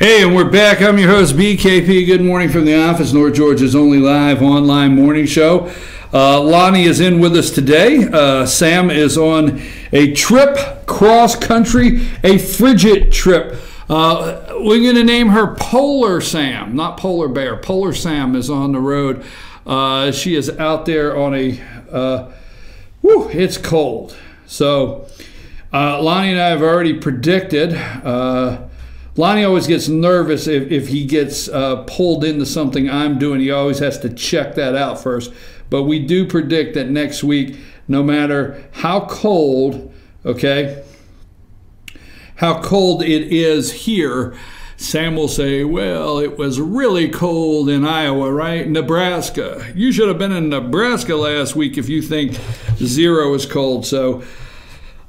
Hey, and we're back. I'm your host, BKP. Good morning from the office, North Georgia's only live online morning show. Lonnie is in with us today. Sam is on a trip cross-country, a frigid trip. We're going to name her Polar Sam, not Polar Bear. Polar Sam is on the road. She is out there on a, it's cold. So Lonnie and I have already predicted. Lonnie always gets nervous if he gets pulled into something I'm doing. He always has to check that out first. But we do predict that next week, no matter how cold, how cold it is here, Sam will say, well, it was really cold in Iowa, right? Nebraska. You should have been in Nebraska last week if you think 0 is cold. So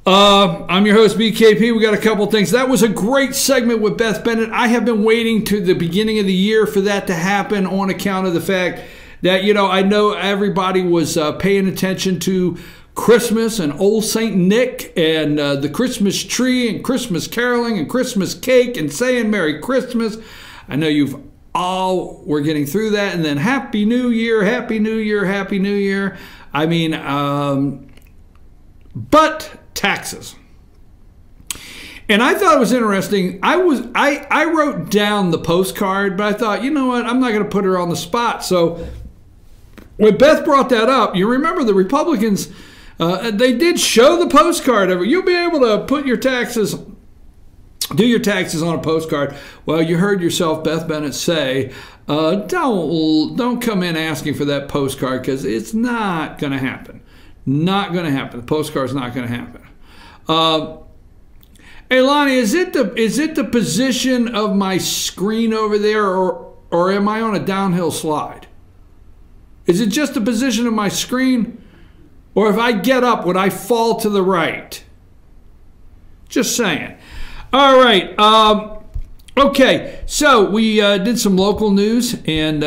I'm your host, BKP. We got a couple things. That was a great segment with Beth Bennett. I have been waiting to the beginning of the year for that to happen on account of the fact that, I know everybody was paying attention to Christmas and Old St. Nick and the Christmas tree and Christmas caroling and Christmas cake and saying Merry Christmas. I know you've all were getting through that. And then Happy New Year, Happy New Year, Happy New Year. I mean, but taxes. And I thought it was interesting. I wrote down the postcard, but I thought, you know what, I'm not going to put her on the spot. So when Beth brought that up, you remember the Republicans, they did show the postcard. You'll be able to put your taxes, do your taxes on a postcard. Well, you heard yourself, Beth Bennett, say, don't come in asking for that postcard because it's not going to happen. Not going to happen. The postcard's not going to happen. Hey Lonnie, is it the position of my screen over there, or am I on a downhill slide? Is it just the position of my screen, or if I get up, would I fall to the right? Just saying. All right. Okay. So we did some local news, and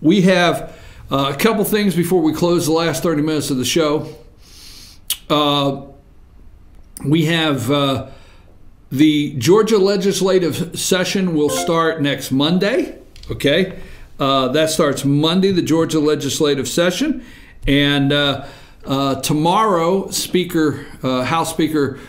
we have a couple things before we close the last 30 minutes of the show. We have the Georgia legislative session will start next Monday. Okay, that starts Monday, the Georgia legislative session, and tomorrow, House Speaker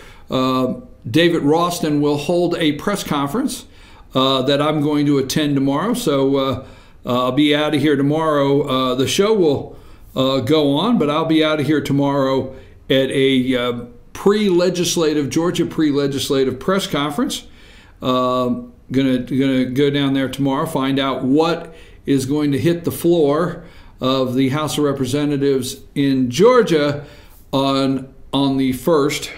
David Ralston will hold a press conference that I'm going to attend tomorrow. So I'll be out of here tomorrow. The show will go on, but I'll be out of here tomorrow at a Georgia pre-legislative press conference. Gonna go down there tomorrow, find out what is going to hit the floor of the House of Representatives in Georgia on the 1st.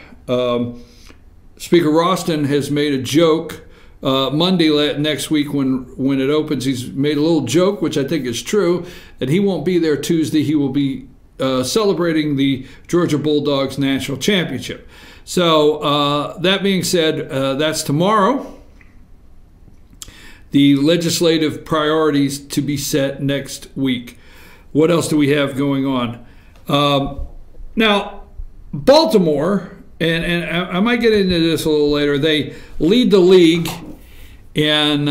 Speaker Ralston has made a joke Monday next week when it opens. He's made a little joke, which I think is true, that he won't be there Tuesday. He will be celebrating the Georgia Bulldogs National Championship. So that being said, that's tomorrow. The legislative priorities to be set next week. What else do we have going on? Now, Baltimore, and I might get into this a little later, they lead the league, and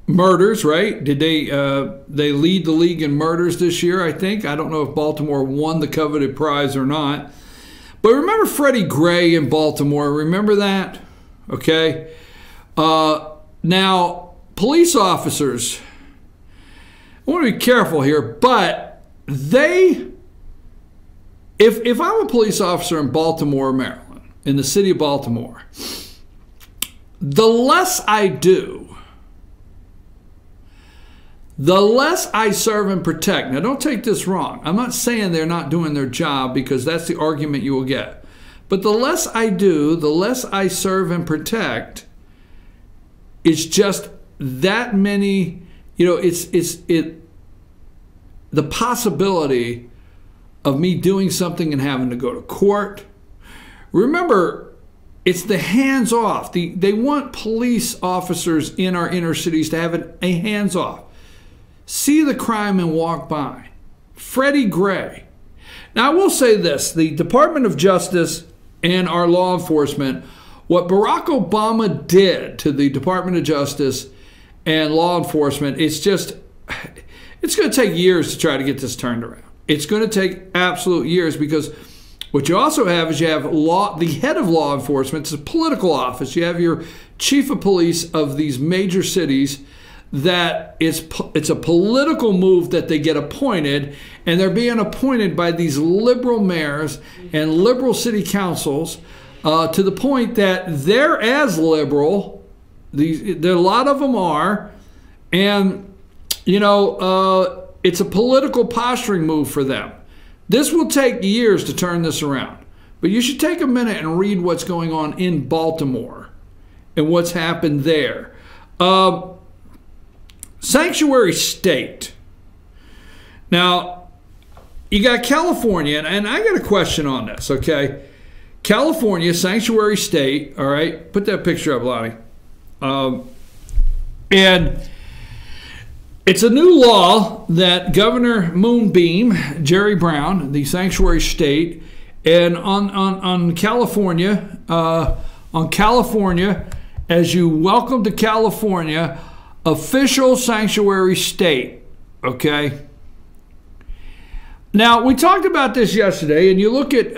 murders, right? Did they lead the league in murders this year, I think. I don't know if Baltimore won the coveted prize or not. But remember Freddie Gray in Baltimore? Remember that? Okay. Now, police officers, I want to be careful here, but if I'm a police officer in Baltimore, Maryland, in the city of Baltimore, the less I do, the less I serve and protect. Now, don't take this wrong. I'm not saying they're not doing their job, because that's the argument you will get. But the less I do, the less I serve and protect, it's just that many, the possibility of me doing something and having to go to court. Remember, it's the hands-off. They want police officers in our inner cities to have a hands-off. See the crime and walk by. Freddie Gray. Now, I will say this. The Department of Justice and our law enforcement, what Barack Obama did to the Department of Justice and law enforcement, it's going to take years to try to get this turned around. It's going to take absolute years, because what you also have is you have the head of law enforcement. It's a political office. You have your chief of police of these major cities. That it's a political move that they get appointed, and they're being appointed by these liberal mayors and liberal city councils to the point that they're as liberal. A lot of them are, and it's a political posturing move for them. This will take years to turn this around, but you should take a minute and read what's going on in Baltimore and what's happened there. Sanctuary state. Now, you got California, and I got a question on this, okay? California, sanctuary state, all right? Put that picture up, Lonnie. And it's a new law that Governor Moonbeam, Jerry Brown, the sanctuary state, and on California, as you welcome to California, official sanctuary state, okay? Now, we talked about this yesterday, and you look at,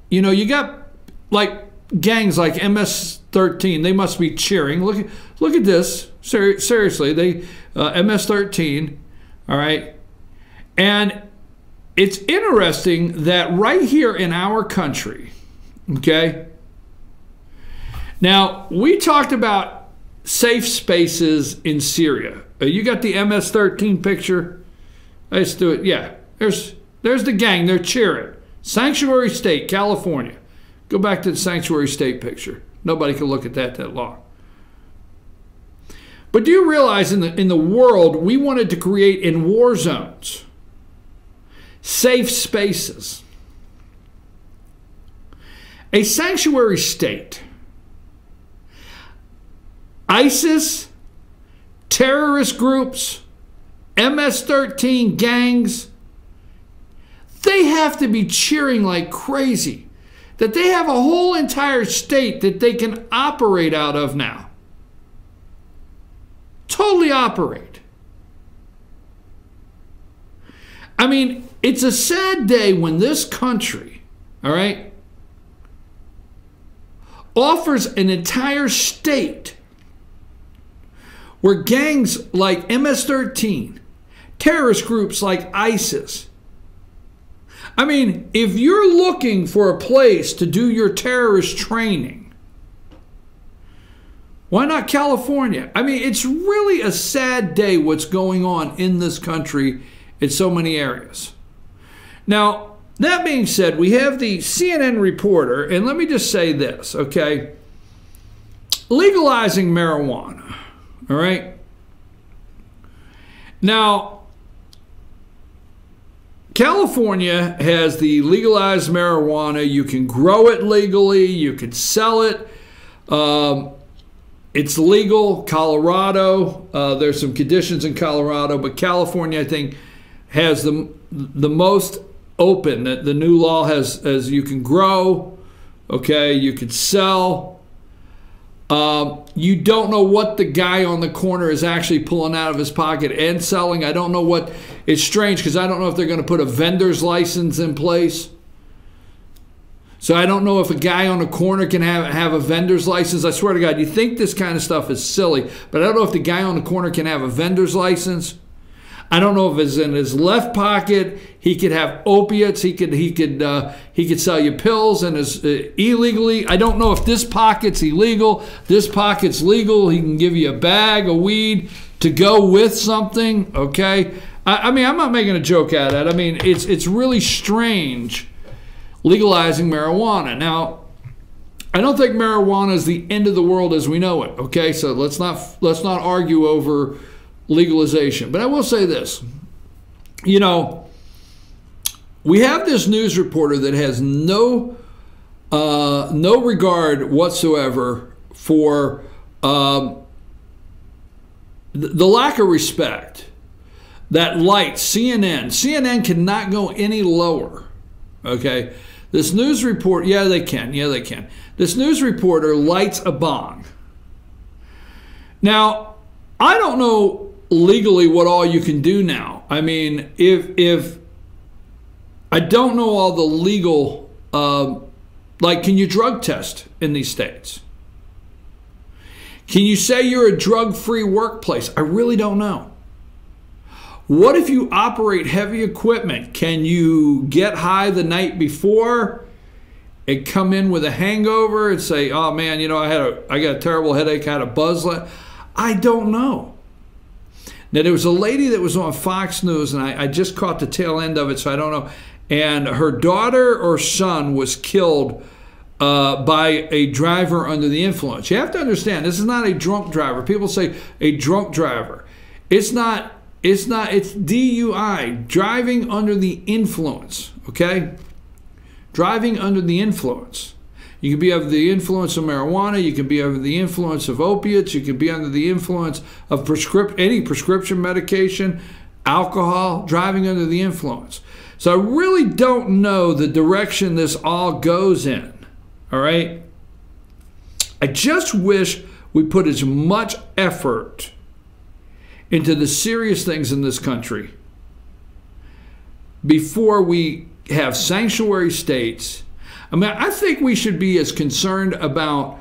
you got like gangs like MS-13. They must be cheering. Look at this. Seriously, they MS-13, all right? And it's interesting that right here in our country, okay? Now, we talked about safe spaces in Syria. You got the MS-13 picture? Let's do it. Yeah, there's the gang. They're cheering. Sanctuary state, California. Go back to the sanctuary state picture. Nobody can look at that long. But do you realize in the world, we wanted to create in war zones safe spaces. A sanctuary state. ISIS, terrorist groups, MS-13 gangs, they have to be cheering like crazy that they have a whole entire state that they can operate out of now. Totally operate. I mean, it's a sad day when this country, all right, offers an entire state where gangs like MS-13, terrorist groups like ISIS. I mean, if you're looking for a place to do your terrorist training, why not California? I mean, it's really a sad day what's going on in this country in so many areas. Now, that being said, we have the CNN reporter, and let me just say this, okay? Legalizing marijuana. All right. Now, California has the legalized marijuana. You can grow it legally. You can sell it. It's legal. Colorado, there's some conditions in Colorado, but California, I think, has the most open. The new law has you can grow, okay, you can sell. You don't know what the guy on the corner is actually pulling out of his pocket and selling. I don't know what. It's strange because I don't know if they're going to put a vendor's license in place. So I don't know if a guy on the corner can have a vendor's license. I swear to God, you think this kind of stuff is silly, but I don't know if the guy on the corner can have a vendor's license. I don't know if it's in his left pocket. He could have opiates. He could sell you pills and is illegally. I don't know if this pocket's illegal. This pocket's legal. He can give you a bag of weed to go with something. Okay. I mean, I'm not making a joke out of that. I mean, it's really strange legalizing marijuana. Now, I don't think marijuana is the end of the world as we know it. Okay, so let's not argue over legalization. But I will say this, you know, we have this news reporter that has no regard whatsoever for the lack of respect that light CNN cannot go any lower, okay? This news report, yeah, they can. This news reporter lights a bong. Now, I don't know legally what all you can do now. I mean, if I don't know all the legal, like, can you drug test in these states? Can you say you're a drug-free workplace? I really don't know. What if you operate heavy equipment? Can you get high the night before and come in with a hangover and say, oh man, you know, I got a terrible headache, I had a buzz? I don't know. Now, there was a lady that was on Fox News, and I just caught the tail end of it, so I don't know. And her daughter or son was killed by a driver under the influence. You have to understand, this is not a drunk driver. People say a drunk driver. It's not. It's DUI, driving under the influence, okay? Driving under the influence. You can be under the influence of marijuana, you can be under the influence of opiates, you can be under the influence of any prescription medication, alcohol, driving under the influence. So I really don't know the direction this all goes in, all right? I just wish we put as much effort into the serious things in this country before we have sanctuary states. I mean, I think we should be as concerned about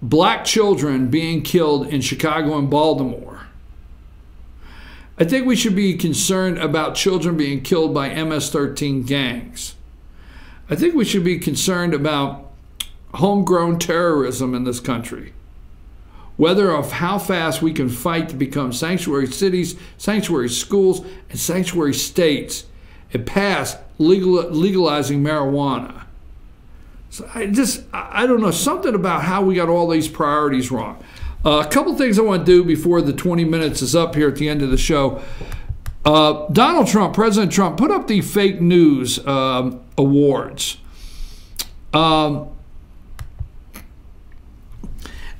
black children being killed in Chicago and Baltimore. I think we should be concerned about children being killed by MS-13 gangs. I think we should be concerned about homegrown terrorism in this country. Whether of how fast we can fight to become sanctuary cities, sanctuary schools, and sanctuary states and pass legalizing marijuana. So I don't know, something about how we got all these priorities wrong. A couple things I want to do before the 20 minutes is up here at the end of the show. Donald Trump, President Trump, put up the fake news awards.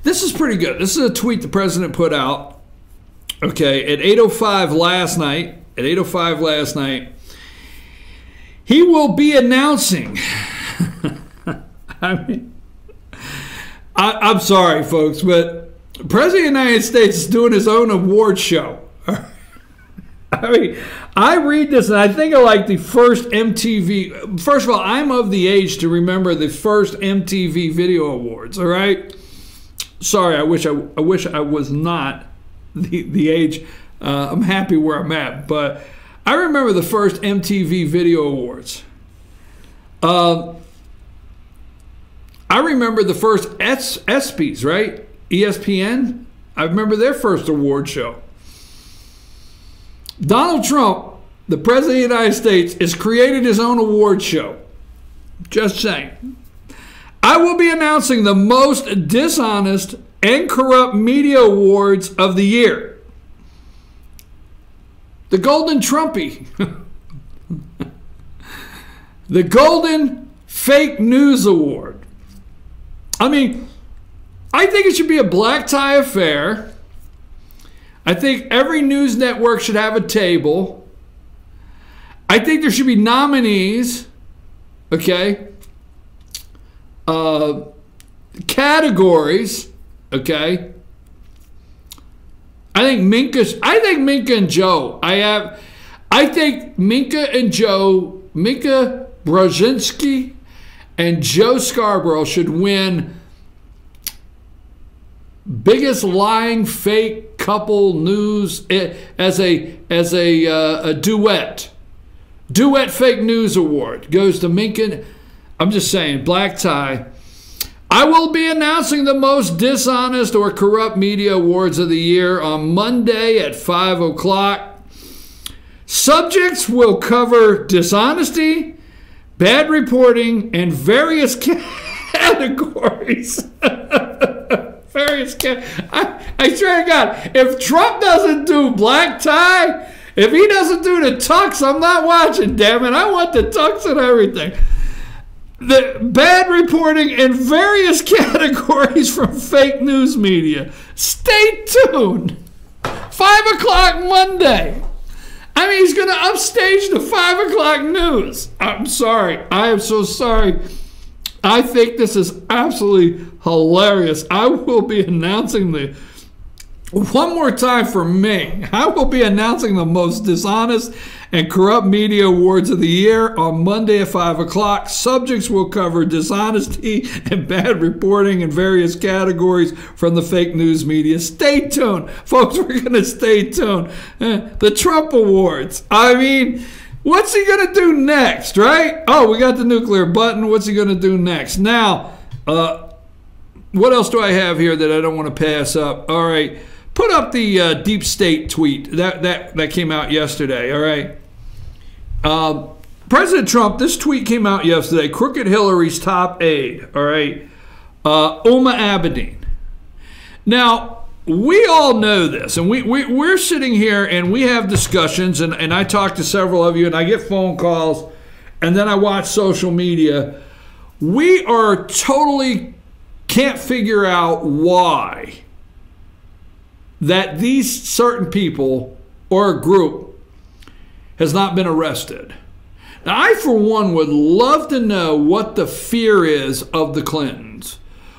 This is pretty good. This is a tweet the president put out, okay, at 8:05 last night. At 8:05 last night, he will be announcing. I'm sorry, folks, but the President of the United States is doing his own award show. I mean, I read this and I think of like the first MTV. First of all, I'm of the age to remember the first MTV Video Awards, all right? Sorry, I wish I was not the age. I'm happy where I'm at, but I remember the first MTV Video Awards. I remember the first ESPYs, right? ESPN. I remember their first award show. Donald Trump, the President of the United States, has created his own award show. Just saying. I will be announcing the most dishonest and corrupt media awards of the year. The Golden Trumpy. The Golden Fake News Award. I mean, I think it should be a black tie affair. I think every news network should have a table. I think there should be nominees, okay? Categories, okay? I think Minka and Joe. I think Minka Brzezinski and Joe Scarborough should win biggest lying fake couple news as a duet fake news award goes to Minka. I'm just saying, black tie. I will be announcing the most dishonest or corrupt media awards of the year on Monday at 5 o'clock. Subjects will cover dishonesty, bad reporting, and various categories. I swear to God, if Trump doesn't do black tie, if he doesn't do the tux, I'm not watching, damn it. I want the tux and everything. The bad reporting in various categories from fake news media. Stay tuned. 5 o'clock Monday. I mean, he's going to upstage the 5 o'clock news. I'm sorry. I am so sorry. I think this is absolutely hilarious. I will be announcing one more time for me, I will be announcing the most dishonest and corrupt media awards of the year on Monday at 5 o'clock. Subjects will cover dishonesty and bad reporting in various categories from the fake news media. Stay tuned. Folks, we're going to stay tuned. The Trump Awards. I mean, what's he going to do next, right? Oh, we got the nuclear button. What's he going to do next? Now, what else do I have here that I don't want to pass up? All right. Put up the deep state tweet that came out yesterday, all right? President Trump, this tweet came out yesterday. Crooked Hillary's top aide, all right? Huma Abedin. Now, we all know this, and we're sitting here and we have discussions, and I talk to several of you, and I get phone calls, and then I watch social media. We are totally can't figure out why that these certain people or a group has not been arrested. Now, I, for one, would love to know what the fear is of the Clintons,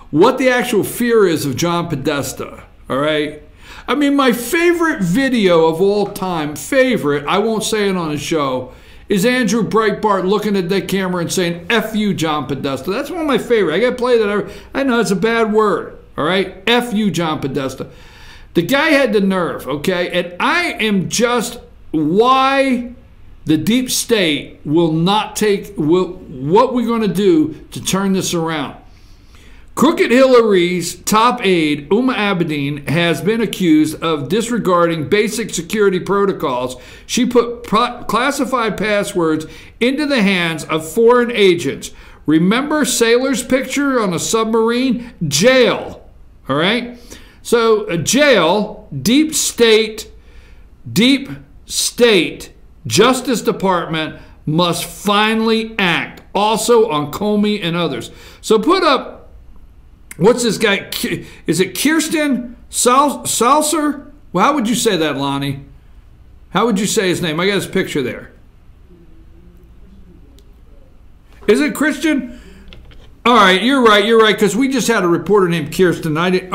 what the actual fear is of John Podesta, all right? I mean, my favorite video of all time, I won't say it on the show, is Andrew Breitbart looking at that camera and saying, F you, John Podesta. That's one of my favorite. I got to play that. I know it's a bad word, all right? F you, John Podesta. The guy had the nerve, okay? And I am just why the deep state will not what we're going to do to turn this around. Crooked Hillary's top aide, Huma Abedin, has been accused of disregarding basic security protocols. She put classified passwords into the hands of foreign agents. Remember sailor's picture on a submarine? Jail, all right? So jail, deep state, Justice Department must finally act. Also on Comey and others. So put up, what's this guy? Is it Kirsten Salser? Well, how would you say that, Lonnie? How would you say his name? I got his picture there. Is it Christian? All right, you're right, because we just had a reporter named Kirsten. I didn't.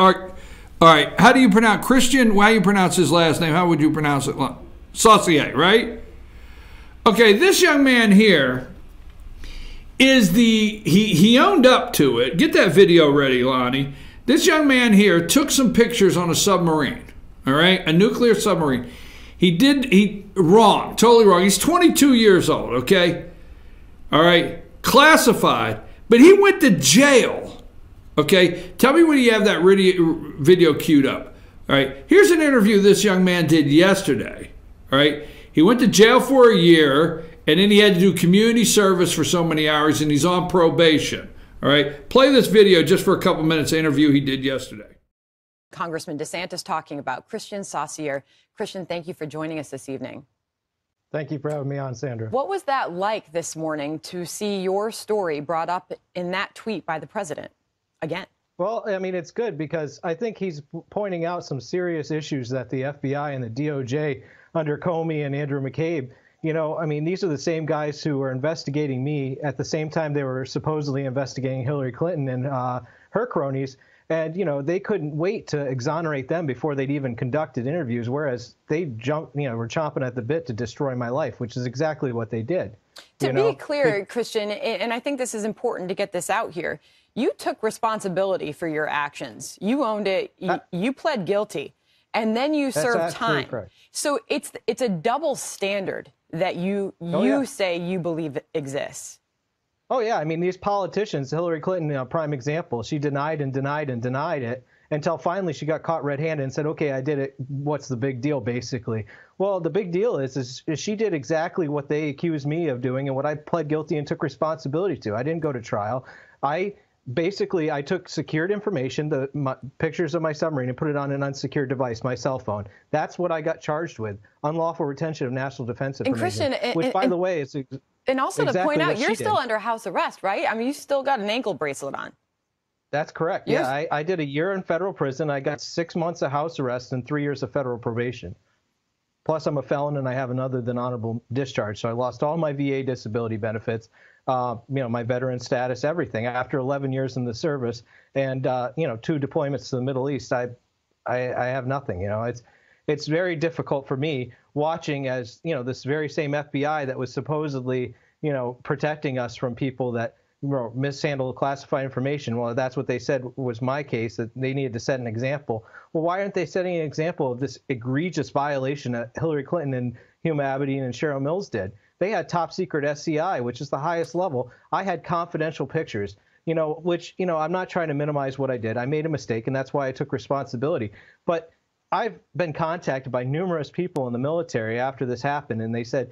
All right, how do you pronounce Christian? How do you pronounce his last name? How would you pronounce it? Saucier, right? Okay, this young man here is he owned up to it. Get that video ready, Lonnie. This young man here took some pictures on a submarine, all right? A nuclear submarine. Wrong, totally wrong. He's 22 years old, okay? All right, classified, but he went to jail. Okay, tell me when you have that video queued up. All right, here's an interview this young man did yesterday. All right, he went to jail for a year, and then he had to do community service for so many hours, and he's on probation. All right, play this video just for a couple minutes, the interview he did yesterday. Congressman DeSantis talking about Christian Saucier. Christian, thank you for joining us this evening. Thank you for having me on, Sandra. What was that like this morning to see your story brought up in that tweet by the president? Again. Well, I mean, it's good because I think he's pointing out some serious issues that the FBI and the DOJ under Comey and Andrew McCabe, you know, I mean, these are the same guys who were investigating me at the same time they were supposedly investigating Hillary Clinton and her cronies. And, you know, they couldn't wait to exonerate them before they'd even conducted interviews, whereas they were chomping at the bit to destroy my life, which is exactly what they did. To be clear, Christian, and I think this is important to get this out here, you took responsibility for your actions. You owned it. You pled guilty, and then you served time. Correct. So it's a double standard that you say you believe exists. Oh, yeah. I mean, these politicians, Hillary Clinton, a prime example, she denied and denied and denied it until finally she got caught red-handed and said, OK, I did it. What's the big deal, basically? Well, the big deal is she did exactly what they accused me of doing and what I pled guilty and took responsibility to. I didn't go to trial. I took secured information, pictures of my submarine, and put it on an unsecured device, my cell phone. That's what I got charged with, unlawful retention of national defense information, which, by the way, is and also exactly to point out, you're still did. Under house arrest, right? I mean, you still got an ankle bracelet on. That's correct. Yeah, I did a year in federal prison. I got 6 months of house arrest and 3 years of federal probation. Plus, I'm a felon and I have an other than honorable discharge. So I lost all my VA disability benefits, my veteran status, everything after 11 years in the service, and 2 deployments to the Middle East. I have nothing. It's very difficult for me watching as this very same FBI that was supposedly protecting us from people that mishandle classified information. Well, that's what they said was my case, that they needed to set an example. Well, why aren't they setting an example of this egregious violation that Hillary Clinton and Huma Abedin and Cheryl Mills did? They had top secret SCI, which is the highest level. I had confidential pictures, which, I'm not trying to minimize what I did. I made a mistake, and that's why I took responsibility. But I've been contacted by numerous people in the military after this happened, and they said,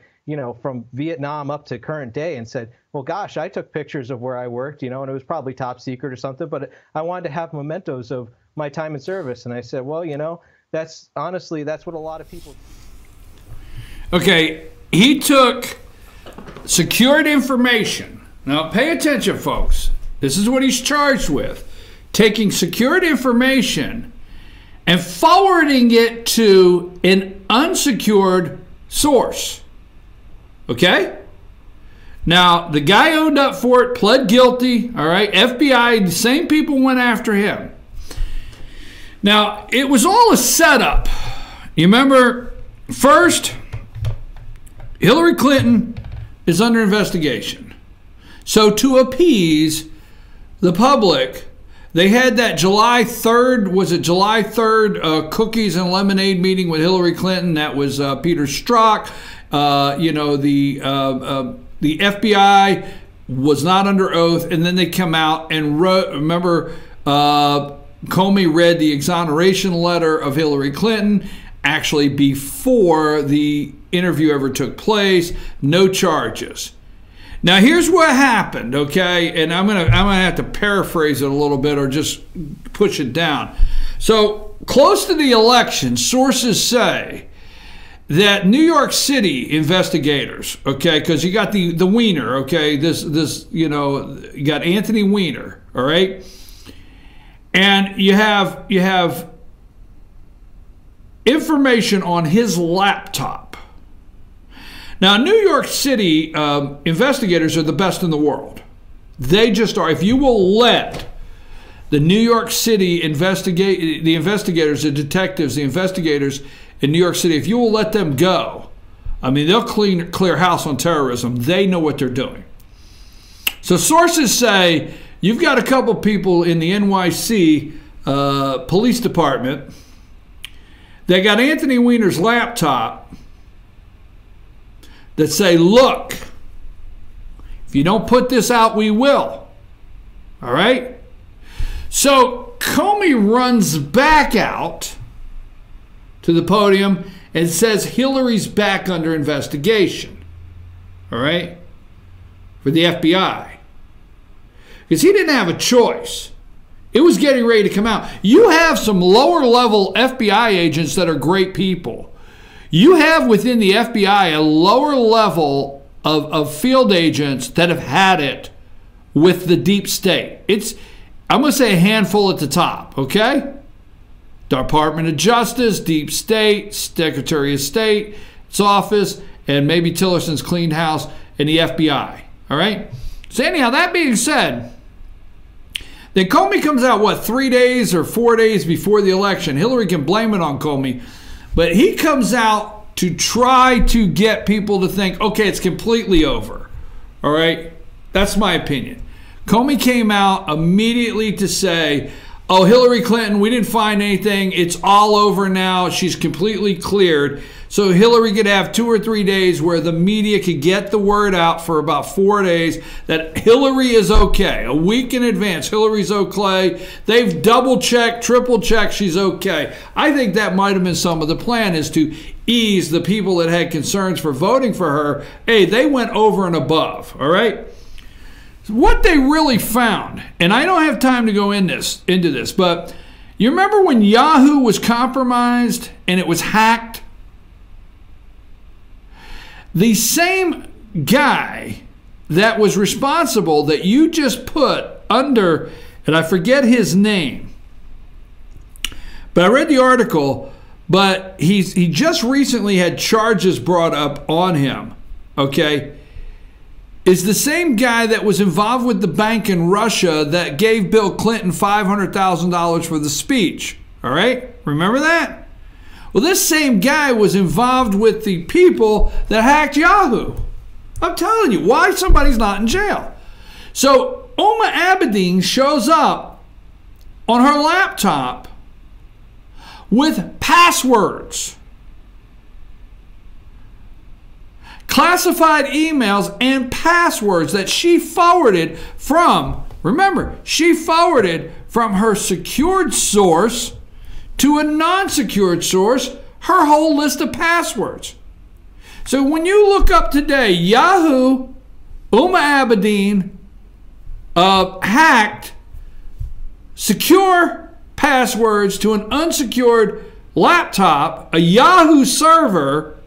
from Vietnam up to current day, and said, well, gosh, I took pictures of where I worked, and it was probably top secret or something, but I wanted to have mementos of my time in service. And I said, well, that's what a lot of people. Okay, he took secured information. Now, pay attention, folks. This is what he's charged with. Taking secured information and forwarding it to an unsecured source. Okay? Now, the guy owned up for it, pled guilty, all right? FBI, the same people went after him. Now, it was all a setup. You remember, first, Hillary Clinton is under investigation. So to appease the public, they had that July 3rd, was it July 3rd, cookies and lemonade meeting with Hillary Clinton. That was Peter Strzok. The FBI was not under oath, and then they come out and wrote, remember, Comey read the exoneration letter of Hillary Clinton, actually before the interview ever took place, no charges. Now here's what happened, okay? And I'm gonna have to paraphrase it a little bit or just push it down. So close to the election, sources say that New York City investigators, okay, because you got the Weiner, okay, you got Anthony Weiner, all right, and you have information on his laptop. Now, New York City investigators are the best in the world. They just are. If you will let the New York City investigators, the detectives, the investigators in New York City, if you will let them go, I mean, they'll clear house on terrorism. They know what they're doing. So sources say you've got a couple people in the NYC police department. They got Anthony Weiner's laptop that say, look, if you don't put this out, we will. All right? So Comey runs back out to the podium and says Hillary's back under investigation. All right? For the FBI. Because he didn't have a choice. It was getting ready to come out. You have some lower level FBI agents that are great people. You have within the FBI a lower level of field agents that have had it with the deep state. I'm going to say a handful at the top, okay? Department of Justice, Deep State, Secretary of State's office, and maybe Tillerson's cleaned house, and the FBI, all right? So anyhow, that being said, then Comey comes out, 3 days or 4 days before the election. Hillary can blame it on Comey. But he comes out to try to get people to think, okay, it's completely over. All right? That's my opinion. Comey came out immediately to say, oh, Hillary Clinton, we didn't find anything. It's all over now. She's completely cleared. So Hillary could have 2 or 3 days where the media could get the word out for about 4 days that Hillary is okay. A week in advance, Hillary's okay. They've double-checked, triple-checked, she's okay. I think that might have been some of the plan, is to ease the people that had concerns for voting for her. Hey, they went over and above, all right? What they really found, and I don't have time to go into this, but you remember when Yahoo was compromised and it was hacked? The same guy that was responsible that you just put under, and I forget his name, but I read the article, but he just recently had charges brought up on him, okay, is the same guy that was involved with the bank in Russia that gave Bill Clinton $500,000 for the speech. All right? Remember that? Well, this same guy was involved with the people that hacked Yahoo. I'm telling you, why somebody's not in jail. So Huma Abedin shows up on her laptop with passwords, classified emails and passwords that she forwarded from, remember, she forwarded from her secured source to a non-secured source her whole list of passwords. So when you look up today, Yahoo, Huma Abedin hacked secure passwords to an unsecured laptop, a Yahoo server,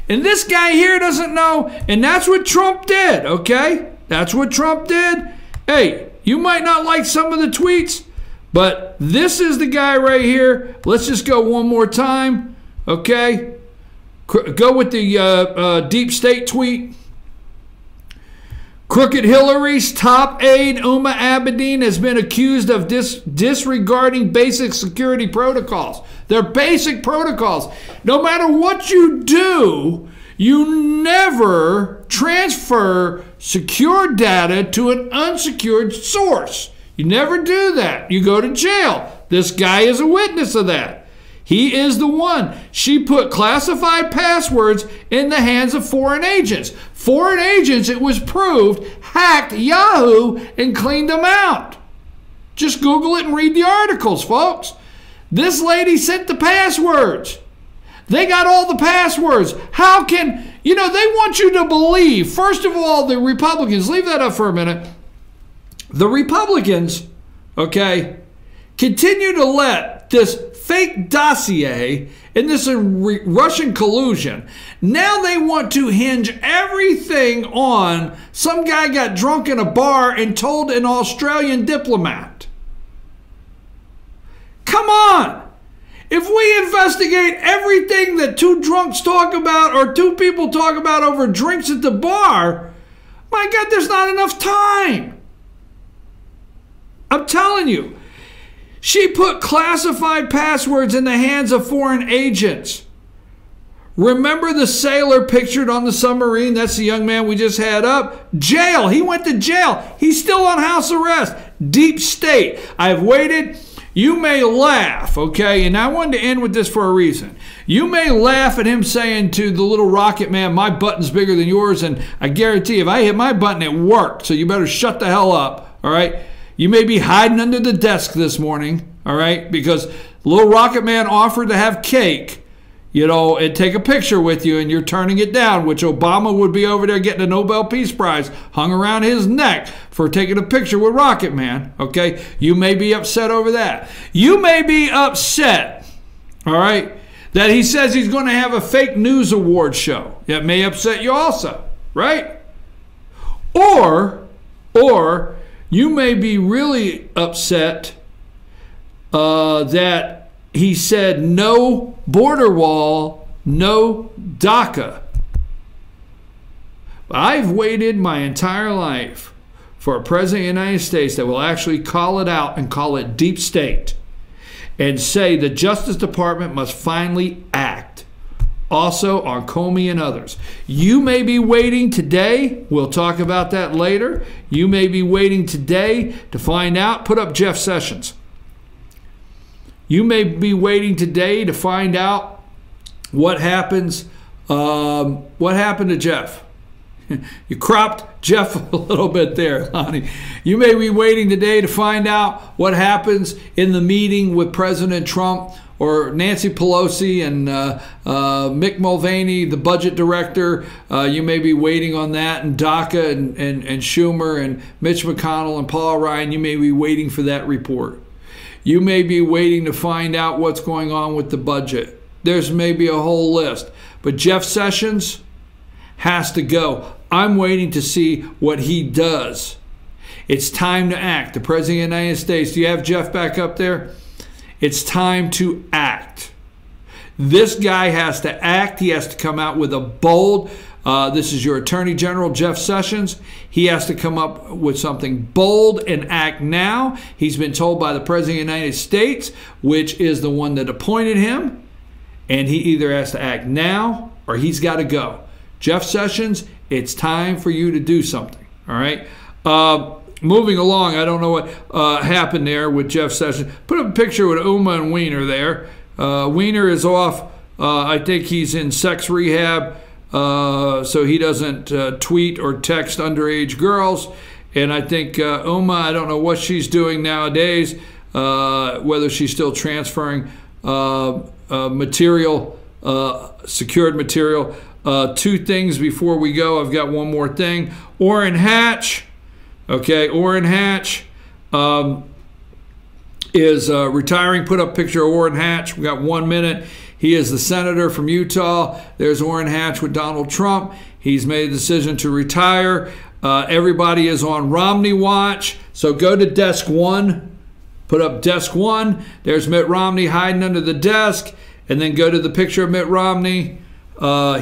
and this guy here doesn't know, and that's what Trump did, okay? That's what Trump did. Hey, you might not like some of the tweets, but this is the guy right here. Let's just go one more time, okay? Go with the deep state tweet. Crooked Hillary's top aide, Huma Abedin, has been accused of disregarding basic security protocols. They're basic protocols. No matter what you do, you never transfer secure data to an unsecured source. You never do that. You go to jail. This guy is a witness of that. He is the one. She put classified passwords in the hands of foreign agents. Foreign agents, it was proved, hacked Yahoo and cleaned them out. Just Google it and read the articles, folks. This lady sent the passwords. They got all the passwords. How can, they want you to believe, first of all, the Republicans, leave that up for a minute. The Republicans, okay, continue to let this fake dossier and this Russian collusion. Now they want to hinge everything on some guy got drunk in a bar and told an Australian diplomat. Come on. If we investigate everything that two drunks talk about or two people talk about over drinks at the bar, my God, there's not enough time. I'm telling you. She put classified passwords in the hands of foreign agents. Remember the sailor pictured on the submarine? That's the young man we just had up. Jail. He went to jail. He's still on house arrest. Deep state. I've waited. You may laugh, okay? And I wanted to end with this for a reason. You may laugh at him saying to the little rocket man, my button's bigger than yours, and I guarantee if I hit my button, it worked. So you better shut the hell up, all right? You may be hiding under the desk this morning, all right, because little rocket man offered to have cake, and take a picture with you, and you're turning it down, which Obama would be over there getting a Nobel Peace Prize hung around his neck for taking a picture with Rocket Man, okay? You may be upset over that. You may be upset, all right, that he says he's going to have a fake news award show. That may upset you also, right? Or you may be really upset that he said no border wall, no DACA. I've waited my entire life for a president of the United States that will actually call it out and call it deep state and say the Justice Department must finally act. Also on Comey and others. You may be waiting today. We'll talk about that later. You may be waiting today to find out. Put up Jeff Sessions. You may be waiting today to find out what happens. What happened to Jeff? You cropped Jeff a little bit there, Lonnie. You may be waiting today to find out what happens in the meeting with President Trump or Nancy Pelosi and Mick Mulvaney, the budget director. You may be waiting on that, and DACA and Schumer and Mitch McConnell and Paul Ryan. You may be waiting for that report. You may be waiting to find out what's going on with the budget. There's maybe a whole list. But Jeff Sessions has to go. I'm waiting to see what he does. It's time to act. The President of the United States, do you have Jeff back up there? It's time to act. This guy has to act. He has to come out with a bold, this is your Attorney General, Jeff Sessions. He has to come up with something bold and act now. He's been told by the President of the United States, which is the one that appointed him, and he either has to act now or he's got to go. Jeff Sessions, it's time for you to do something, all right? Moving along, I don't know what happened there with Jeff Sessions. Put up a picture with Huma and Weiner there. Weiner is off. I think he's in sex rehab, so he doesn't tweet or text underage girls. And I think Huma, I don't know what she's doing nowadays, whether she's still transferring material, secured material. Two things before we go. I've got one more thing. Orrin Hatch, okay, Orrin Hatch is retiring. Put up a picture of Orrin Hatch. We got 1 minute. He is the senator from Utah. There's Orrin Hatch with Donald Trump. He's made a decision to retire. Everybody is on Romney watch. So go to desk 1. Put up desk 1. There's Mitt Romney hiding under the desk. And then go to the picture of Mitt Romney.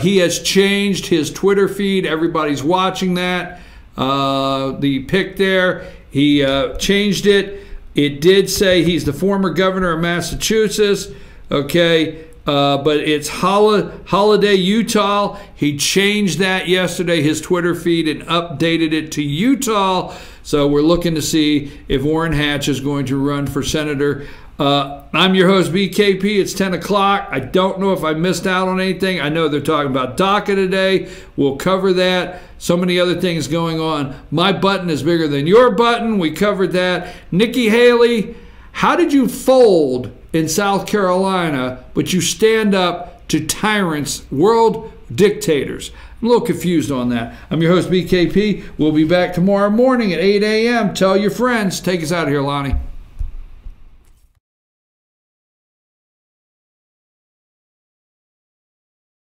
He has changed his Twitter feed. Everybody's watching that. The pic there. He changed it. It did say he's the former governor of Massachusetts. Okay. But it's Holiday, Utah. He changed that yesterday, his Twitter feed, and updated it to Utah. So we're looking to see if Orrin Hatch is going to run for senator. I'm your host, BKP. It's 10 o'clock. I don't know if I missed out on anything. I know they're talking about DACA today. We'll cover that. So many other things going on. My button is bigger than your button. We covered that. Nikki Haley, how did you fold in South Carolina, but you stand up to tyrants, world dictators? I'm a little confused on that. I'm your host, BKP. We'll be back tomorrow morning at 8 a.m. Tell your friends. Take us out of here, Lonnie.